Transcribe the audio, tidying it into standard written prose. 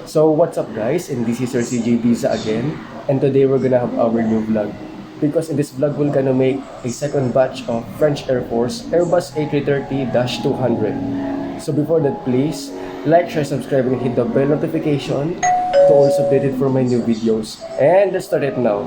So what's up guys, and this is your CJ Visa again, and today we're gonna have our new vlog. Because in this vlog we're gonna make a second batch of French Air Force Airbus A330-200. So before that, please like, share, subscribe, and hit the bell notification to also updated for my new videos. And let's start it now.